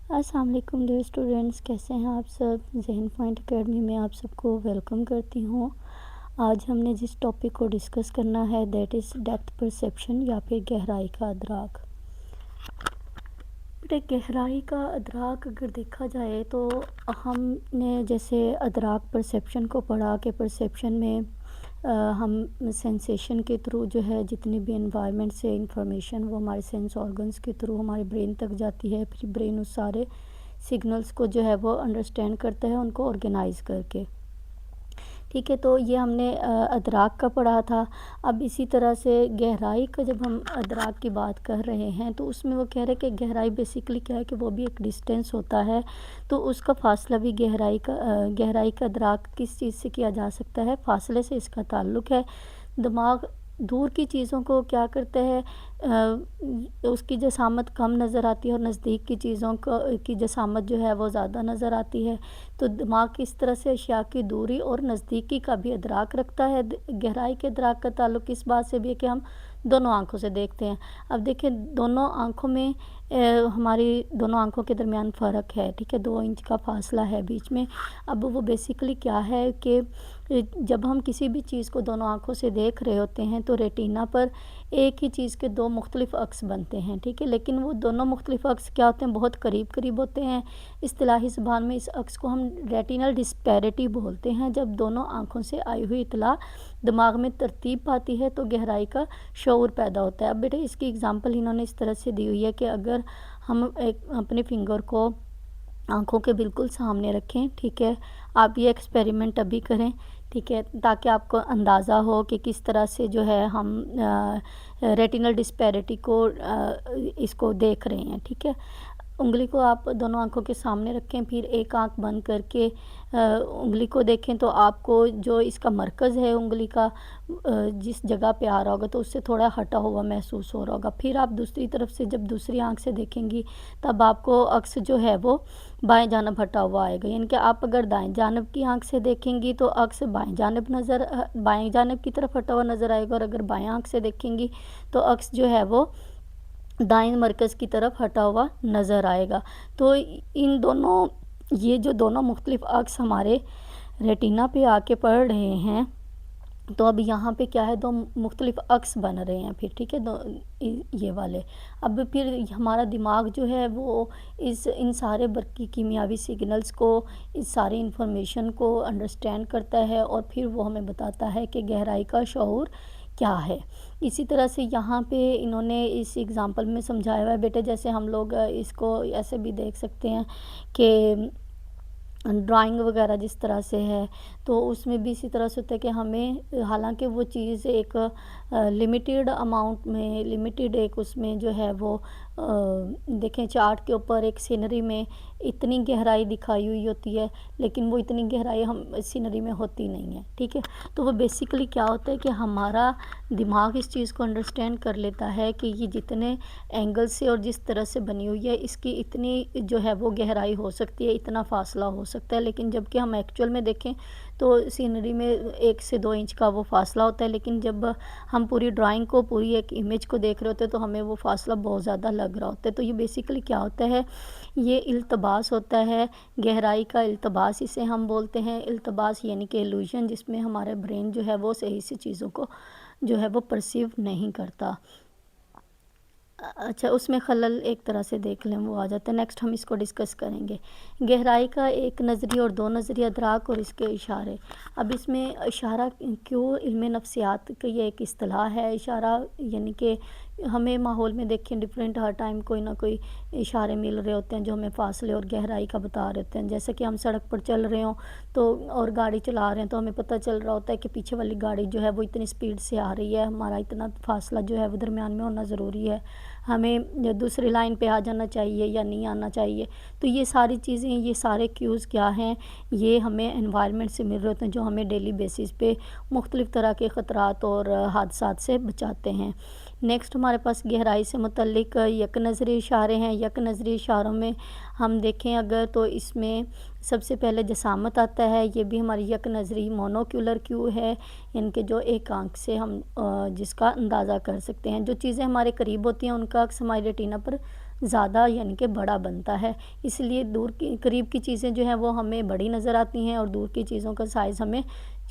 السلام علیکم dear students, کیسے ہیں آپ سب؟ ذہن پوائنٹ اکیڈمی میں آپ سب کو ویلکم کرتی ہوں۔ آج ہم نے جس ٹاپک کو ڈسکس کرنا ہے دیٹ از ڈیپتھ پرسیپشن یا پھر گہرائی کا ادراک۔ گہرائی کا ادراک اگر دیکھا جائے تو ہم نے جیسے ادراک پرسیپشن کو پڑھا کہ پرسیپشن میں ہم سینسیشن کے تھرو جو ہے جتنی بھی انوائرمنٹ سے انفارمیشن وہ ہمارے سینس آرگنز کے تھرو ہمارے برین تک جاتی ہے، پھر برین اس سارے سگنلز کو جو ہے وہ انڈرسٹینڈ کرتا ہے ان کو آرگنائز کر کے، ٹھیک ہے۔ تو یہ ہم نے ادراک کا پڑھا تھا۔ اب اسی طرح سے گہرائی کا جب ہم ادراک کی بات کر رہے ہیں تو اس میں وہ کہہ رہے کہ گہرائی بیسیکلی کیا ہے کہ وہ بھی ایک ڈسٹینس ہوتا ہے، تو اس کا فاصلہ بھی گہرائی کا ادراک کس چیز سے کیا جا سکتا ہے؟ فاصلے سے اس کا تعلق ہے۔ دماغ دور کی چیزوں کو کیا کرتا ہے، اس کی جسامت کم نظر آتی ہے اور نزدیک کی چیزوں کی جسامت جو ہے وہ زیادہ نظر آتی ہے۔ تو دماغ کس طرح سے اشیاء کی دوری اور نزدیکی کا بھی ادراک رکھتا ہے۔ گہرائی کے ادراک کا تعلق اس بات سے بھی ہے کہ ہم دونوں آنکھوں سے دیکھتے ہیں۔ اب دیکھیں دونوں آنکھوں میں ہماری دونوں آنکھوں کے درمیان فرق ہے، ٹھیک ہے، 2 انچ کا فاصلہ ہے بیچ میں۔ اب وہ بیسیکلی کیا ہے کہ جب ہم کسی بھی چیز کو دونوں آنکھوں سے دیکھ رہے ہوتے ہیں تو ریٹینا پر ایک ہی چیز کے 2 مختلف عکس بنتے ہیں، ٹھیک ہے، لیکن وہ دونوں مختلف عکس کیا ہوتے ہیں؟ بہت قریب قریب ہوتے ہیں۔ اصطلاحی زبان میں اس عکس کو ہم ریٹینل ڈسپیرٹی بولتے ہیں۔ جب دونوں آنکھوں سے آئی ہوئی اطلاع دماغ میں ترتیب پاتی ہے تو گہرائی کا شعور پیدا ہوتا ہے۔ اب بیٹے اس کی اگزامپل انہوں نے اس طرح سے دی ہوئی ہے کہ اگر ہم اپنے فنگر کو آنکھوں کے بالکل سامنے رکھیں، ٹھیک ہے، آپ یہ ایکسپیریمنٹ ابھی کریں، ٹھیک ہے، تاکہ آپ کو اندازہ ہو کہ کس طرح سے جو ہے ہم ریٹینل ڈسپیرٹی کو اس کو دیکھ رہے ہیں، ٹھیک ہے۔ انگلی کو آپ دونوں آنکھوں کے سامنے رکھیں، پھر ایک آنکھ بند کر کے انگلی کو دیکھیں تو آپ کو جو اس کا مرکز ہے انگلی کا جس جگہ پہ آ رہا ہوگا تو اس سے تھوڑا ہٹا ہوا محسوس ہو رہا ہوگا۔ پھر آپ دوسری طرف سے جب دوسری آنکھ سے دیکھیں گی تب آپ کو عکس جو ہے وہ بائیں جانب ہٹا ہوا آئے گا، یعنی کہ آپ اگر دائیں جانب کی آنکھ سے دیکھیں گی تو عکس بائیں جانب کی طرف ہٹا ہوا نظر آئے گا، اور اگر بائیں آنکھ سے دیکھیں گی تو عکس جو ہے وہ دائیں مرکز کی طرف ہٹا ہوا نظر آئے گا۔ تو یہ جو دونوں مختلف عکس ہمارے ریٹینا پہ آ کے پڑ رہے ہیں تو اب یہاں پہ کیا ہے، 2 مختلف عکس بن رہے ہیں پھر، ٹھیک ہے، یہ والے۔ اب پھر ہمارا دماغ جو ہے وہ ان سارے برقی کیمیاوی سگنلز کو، اس ساری انفارمیشن کو انڈرسٹینڈ کرتا ہے اور پھر وہ ہمیں بتاتا ہے کہ گہرائی کا شعور کیا ہے۔ اسی طرح سے یہاں پہ انہوں نے اس ایگزامپل میں سمجھایا ہوا ہے بیٹے، جیسے ہم لوگ اس کو ایسے بھی دیکھ سکتے ہیں کہ ڈرائنگ وغیرہ جس طرح سے ہے تو اس میں بھی اسی طرح سے ہوتا ہے کہ ہمیں حالانکہ وہ چیز ایک لمیٹیڈ اماؤنٹ میں، لمیٹیڈ ایک اس میں جو ہے وہ دیکھیں چارٹ کے اوپر ایک سینری میں اتنی گہرائی دکھائی ہوئی ہوتی ہے، لیکن وہ اتنی گہرائی ہم سینری میں ہوتی نہیں ہے، ٹھیک ہے۔ تو وہ بیسیکلی کیا ہوتا ہے کہ ہمارا دماغ اس چیز کو انڈرسٹینڈ کر لیتا ہے کہ یہ جتنے اینگل سے اور جس طرح سے بنی ہوئی ہے اس کی اتنی جو ہے وہ گہرائی ہو سکتی ہے، اتنا فاصلہ ہو سکتا ہے، لیکن جب کہ ہم ایکچول میں دیکھیں تو سینری میں 1 سے 2 انچ کا وہ فاصلہ ہوتا ہے، لیکن جب ہم پوری ڈرائنگ کو، پوری ایک امیج کو دیکھ رہے ہوتے ہیں تو ہمیں وہ فاصلہ بہت زیادہ لگ رہا ہوتا ہے۔ تو یہ بیسیکلی کیا ہوتا ہے، یہ التباس ہوتا ہے، گہرائی کا التباس اسے ہم بولتے ہیں۔ التباس یعنی کہ ایلوژن، جس میں ہمارا برین جو ہے وہ صحیح سے چیزوں کو جو ہے وہ پرسیو نہیں کرتا۔ اچھا، اس میں خلل ایک طرح سے دیکھ لیں وہ آ جاتا ہے، نیکسٹ ہم اس کو ڈسکس کریں گے۔ گہرائی کا ایک نظری اور 2 نظری ادراک اور اس کے اشارے۔ اب اس میں اشارہ کیوں علم نفسیات کا یہ ایک اصطلاح ہے، اشارہ یعنی کہ ہمیں ماحول میں دیکھیں ڈیفرنٹ ہر ٹائم کوئی نہ کوئی اشارے مل رہے ہوتے ہیں جو ہمیں فاصلے اور گہرائی کا بتا رہے ہوتے ہیں۔ جیسے کہ ہم سڑک پر چل رہے ہوں تو اور گاڑی چلا رہے ہیں تو ہمیں پتہ چل رہا ہوتا ہے کہ پیچھے والی گاڑی جو ہے وہ اتنی سپیڈ سے آ رہی ہے، ہمارا اتنا فاصلہ جو ہے وہ درمیان میں ہونا ضروری ہے، ہمیں دوسری لائن پہ آ جانا چاہیے یا نہیں آنا چاہیے۔ تو یہ ساری چیزیں، یہ سارے کیوز کیا ہیں، یہ ہمیں انوائرمنٹ سے مل رہے ہوتے ہیں جو ہمیں ڈیلی بیسس پہ مختلف طرح کے خطرات اور حادثات سے بچاتے ہیں۔ نیکسٹ ہمارے پاس گہرائی سے متعلق یک نظری اشارے ہیں۔ یک نظری اشاروں میں ہم دیکھیں اگر تو اس میں سب سے پہلے جسامت آتا ہے، یہ بھی ہماری یک نظری مونوکیولر کیو ہے، یعنی کہ جو ایک آنکھ سے ہم جس کا اندازہ کر سکتے ہیں۔ جو چیزیں ہمارے قریب ہوتی ہیں ان کا عکس ہماری ریٹینا پر زیادہ یعنی کہ بڑا بنتا ہے، اس لیے دور کی قریب کی چیزیں جو ہیں وہ ہمیں بڑی نظر آتی ہیں اور دور کی چیزوں کا سائز ہمیں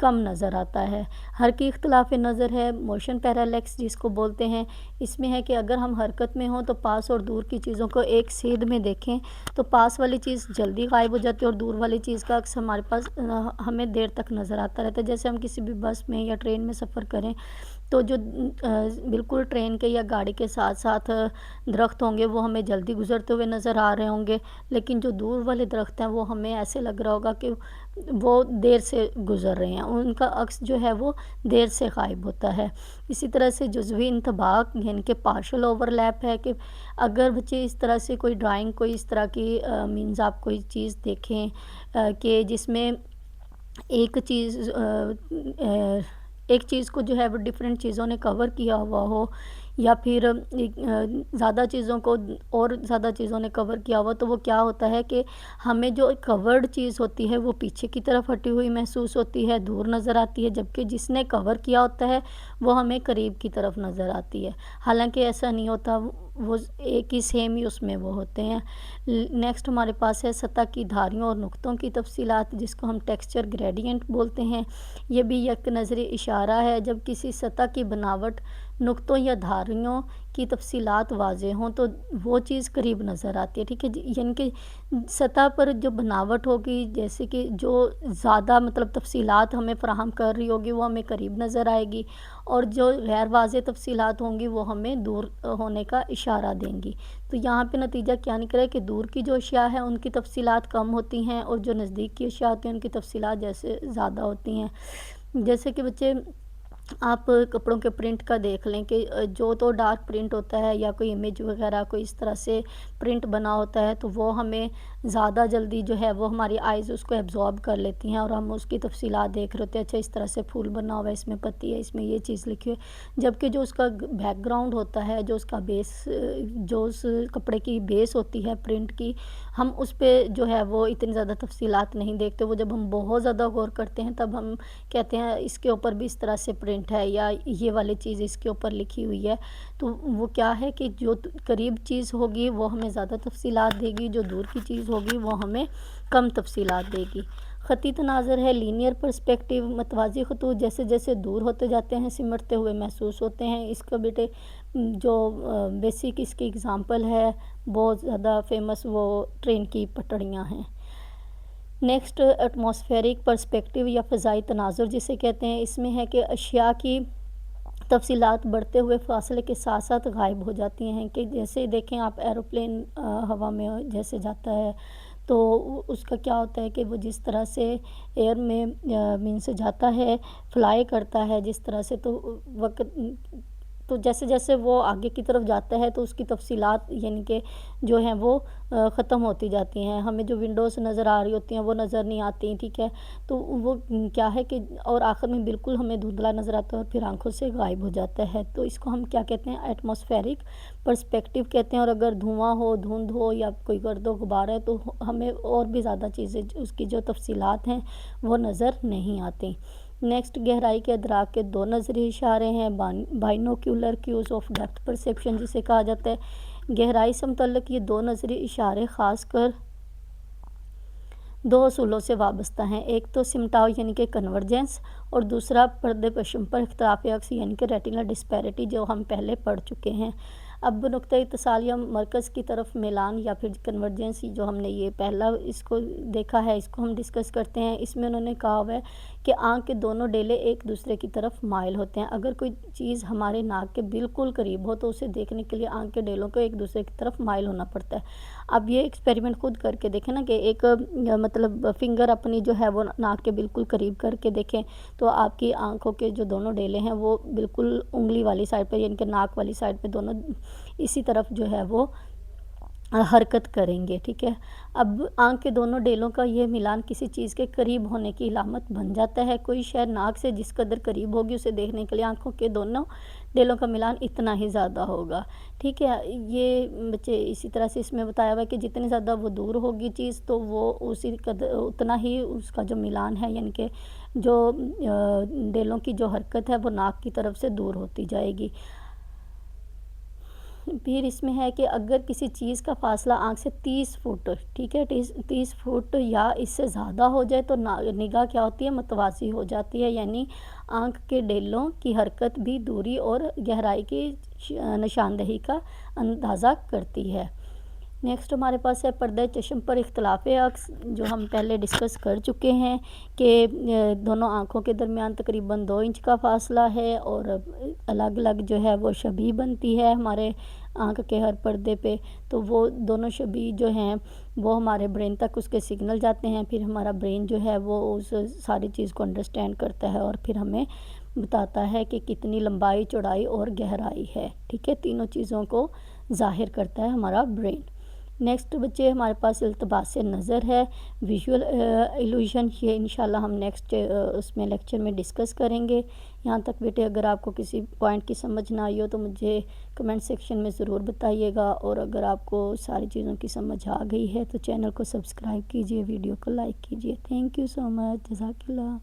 کم نظر آتا ہے۔ ہر کی اختلاف نظر ہے، موشن پیرالیکس جس کو بولتے ہیں، اس میں ہے کہ اگر ہم حرکت میں ہوں تو پاس اور دور کی چیزوں کو ایک سیدھ میں دیکھیں تو پاس والی چیز جلدی غائب ہو جاتی ہے اور دور والی چیز کا عکس ہمارے پاس ہمیں دیر تک نظر آتا رہتا ہے۔ جیسے ہم کسی بھی بس میں یا ٹرین میں سفر کریں تو جو بالکل ٹرین کے یا گاڑی کے ساتھ ساتھ درخت ہوں گے وہ ہمیں جلدی گزرتے ہوئے نظر آ رہے ہوں گے، لیکن جو دور والے درخت ہیں وہ ہمیں ایسے لگ رہا ہوگا کہ وہ دیر سے گزر رہے ہیں، ان کا عکس جو ہے وہ دیر سے غائب ہوتا ہے۔ اسی طرح سے جزوی انطباق یعنی کہ پارشل اوور لیپ ہے کہ اگر بچے اس طرح سے کوئی ڈرائنگ کوئی اس طرح کی مینز آپ کوئی چیز دیکھیں کہ جس میں ایک چیز کو جو ہے وہ ڈیفرنٹ چیزوں نے کور کیا ہوا ہو یا پھر زیادہ چیزوں کو اور زیادہ چیزوں نے کور کیا ہوا، تو وہ کیا ہوتا ہے کہ ہمیں جو کورڈ چیز ہوتی ہے وہ پیچھے کی طرف ہٹی ہوئی محسوس ہوتی ہے، دور نظر آتی ہے، جبکہ جس نے کور کیا ہوتا ہے وہ ہمیں قریب کی طرف نظر آتی ہے، حالانکہ ایسا نہیں ہوتا، وہ ایک ہی سیم ہی اس میں وہ ہوتے ہیں۔ نیکسٹ ہمارے پاس ہے سطح کی دھاریوں اور نقطوں کی تفصیلات، جس کو ہم ٹیکسچر گریڈینٹ بولتے ہیں۔ یہ بھی یک نظری اشارہ ہے، جب کسی سطح کی بناوٹ، نقطوں یا دھاریوں کی تفصیلات واضح ہوں تو وہ چیز قریب نظر آتی ہے، ٹھیک ہے جی، یعنی کہ سطح پر جو بناوٹ ہوگی، جیسے کہ جو زیادہ مطلب تفصیلات ہمیں فراہم کر رہی ہوگی وہ ہمیں قریب نظر آئے گی، اور جو غیر واضح تفصیلات ہوں گی وہ ہمیں دور ہونے کا اشارہ دیں گی۔ تو یہاں پہ نتیجہ کیا نکلا ہے کہ دور کی جو اشیاء ہیں ان کی تفصیلات کم ہوتی ہیں اور جو نزدیک کی اشیاء ہوتی ہیں ان کی تفصیلات جیسے زیادہ ہوتی ہیں۔ جیسے کہ بچے آپ کپڑوں کے پرنٹ کا دیکھ لیں کہ جو تو ڈارک پرنٹ ہوتا ہے یا کوئی امیج وغیرہ کوئی اس طرح سے پرنٹ بنا ہوتا ہے تو وہ ہمیں زیادہ جلدی جو ہے وہ ہماری آئیز اس کو ایبزارب کر لیتی ہیں اور ہم اس کی تفصیلات دیکھ رہے ہوتے ہیں، اچھا اس طرح سے پھول بنا ہوا ہے، اس میں پتی ہے، اس میں یہ چیز لکھی ہوئی، جبکہ جو اس کا بیک گراؤنڈ ہوتا ہے، جو اس کا بیس، جو اس کپڑے کی بیس ہوتی ہے پرنٹ کی، ہم اس پہ جو ہے وہ اتنی زیادہ تفصیلات نہیں دیکھتے، وہ جب ہم بہت زیادہ غور کرتے ہیں تب ہم کہتے ہیں اس کے اوپر بھی اس طرح سے پرنٹ ہے یا یہ والی چیز اس کے اوپر لکھی ہوئی ہے، تو وہ کیا ہے کہ جو قریب چیز ہوگی وہ ہمیں زیادہ تفصیلات دے گی، جو دور کی چیز ہوگی وہ ہمیں کم تفصیلات دے گی۔ خطی تناظر ہے لینئر پرسپیکٹیو، متوازی خطوط جیسے جیسے دور ہوتے جاتے ہیں سمٹتے ہوئے محسوس ہوتے ہیں۔ اس کا بیٹے جو بیسک اس کی اگزامپل ہے بہت زیادہ فیمس وہ ٹرین کی پٹڑیاں ہیں۔ نیکسٹ ایٹماسفیرک پرسپیکٹیو یا فضائی تناظر جسے کہتے ہیں، اس میں ہے کہ اشیاء کی تفصیلات بڑھتے ہوئے فاصلے کے ساتھ ساتھ غائب ہو جاتی ہیں، کہ جیسے دیکھیں آپ ایروپلین ہوا میں جیسے جاتا ہے تو اس کا کیا ہوتا ہے کہ وہ جس طرح سے ایئر میں مینس جاتا ہے، فلائی کرتا ہے جس طرح سے، تو جیسے جیسے وہ آگے کی طرف جاتا ہے تو اس کی تفصیلات یعنی کہ جو ہیں وہ ختم ہوتی جاتی ہیں، ہمیں جو ونڈوز نظر آ رہی ہوتی ہیں وہ نظر نہیں آتی، ٹھیک ہے، تو وہ کیا ہے کہ اور آخر میں بالکل ہمیں دھندلا نظر آتا ہے اور پھر آنکھوں سے غائب ہو جاتا ہے، تو اس کو ہم کیا کہتے ہیں ایٹماسفیرک پرسپیکٹیو کہتے ہیں۔ اور اگر دھواں ہو، دھند ہو یا کوئی گرد و غبار ہے تو ہمیں اور بھی زیادہ چیزیں اس کی جو تفصیلات ہیں وہ نظر نہیں آتی۔ نیکسٹ گہرائی کے ادراک کے دو نظری اشارے ہیں، بائنوکیولر کیوز آف ڈیپتھ پرسیپشن جسے کہا جاتا ہے۔ گہرائی سے متعلق یہ دو نظری اشارے خاص کر دو اصولوں سے وابستہ ہیں، ایک تو سمٹاؤ یعنی کہ کنورجنس اور دوسرا پردے پشم پر اختلاف عکس یعنی کہ ریٹینل ڈسپیرٹی جو ہم پہلے پڑھ چکے ہیں۔ اب نقطہ اتصال یا مرکز کی طرف میلان یا پھر کنورجنس جو ہم نے یہ پہلا اس کو دیکھا ہے، اس کو ہم ڈسکس کرتے ہیں۔ اس میں انہوں نے کہا ہوا ہے کہ آنکھ کے دونوں ڈیلے ایک دوسرے کی طرف مائل ہوتے ہیں، اگر کوئی چیز ہمارے ناک کے بالکل قریب ہو تو اسے دیکھنے کے لیے آنکھ کے ڈیلوں کو ایک دوسرے کی طرف مائل ہونا پڑتا ہے۔ اب یہ ایکسپیریمنٹ خود کر کے دیکھیں نا کہ ایک مطلب فنگر اپنی جو ہے وہ ناک کے بالکل قریب کر کے دیکھیں تو آپ کی آنکھوں کے جو دونوں ڈیلے ہیں وہ بالکل انگلی والی سائڈ پہ یعنی کہ ناک والی سائڈ پہ دونوں اسی طرف جو ہے وہ حرکت کریں گے، ٹھیک ہے۔ اب آنکھ کے دونوں ڈیلوں کا یہ ملان کسی چیز کے قریب ہونے کی علامت بن جاتا ہے، کوئی شے ناک سے جس قدر قریب ہوگی اسے دیکھنے کے لیے آنکھوں کے دونوں ڈیلوں کا ملان اتنا ہی زیادہ ہوگا، ٹھیک ہے۔ یہ بچے اسی طرح سے اس میں بتایا ہوا ہے کہ جتنی زیادہ وہ دور ہوگی چیز تو وہ اسی قدر اتنا ہی اس کا جو ملان ہے یعنی کہ جو ڈیلوں کی جو حرکت ہے وہ ناک کی طرف سے دور ہوتی جائے گی۔ پھر اس میں ہے کہ اگر کسی چیز کا فاصلہ آنکھ سے 30 فٹ، ٹھیک ہے، 30 فٹ یا اس سے زیادہ ہو جائے تو نگاہ کیا ہوتی ہے؟ متوازی ہو جاتی ہے، یعنی آنکھ کے ڈیلوں کی حرکت بھی دوری اور گہرائی کی نشاندہی کا اندازہ کرتی ہے۔ نیکسٹ ہمارے پاس ہے پردہ چشم پر اختلاف عکس، جو ہم پہلے ڈسکس کر چکے ہیں کہ دونوں آنکھوں کے درمیان تقریباً 2 انچ کا فاصلہ ہے اور الگ الگ جو ہے وہ شبیہ بنتی ہے ہمارے آنکھ کے ہر پردے پہ، تو وہ دونوں شبیہ جو ہیں وہ ہمارے برین تک اس کے سگنل جاتے ہیں، پھر ہمارا برین جو ہے وہ اس ساری چیز کو انڈرسٹینڈ کرتا ہے اور پھر ہمیں بتاتا ہے کہ کتنی لمبائی، چوڑائی اور گہرائی ہے، ٹھیک ہے، تینوں چیزوں کو ظاہر کرتا ہے ہمارا برین۔ نیکسٹ بچے ہمارے پاس التباس نظر ہے، ویژول ایلوژن، یہ انشاءاللہ ہم نیکسٹ اس میں لیکچر میں ڈسکس کریں گے۔ یہاں تک بیٹے اگر آپ کو کسی پوائنٹ کی سمجھ نہ آئی ہو تو مجھے کمنٹ سیکشن میں ضرور بتائیے گا، اور اگر آپ کو ساری چیزوں کی سمجھ آ گئی ہے تو چینل کو سبسکرائب کیجئے، ویڈیو کو لائک کیجئے۔ تھینک یو سو مچ، جزاک اللہ۔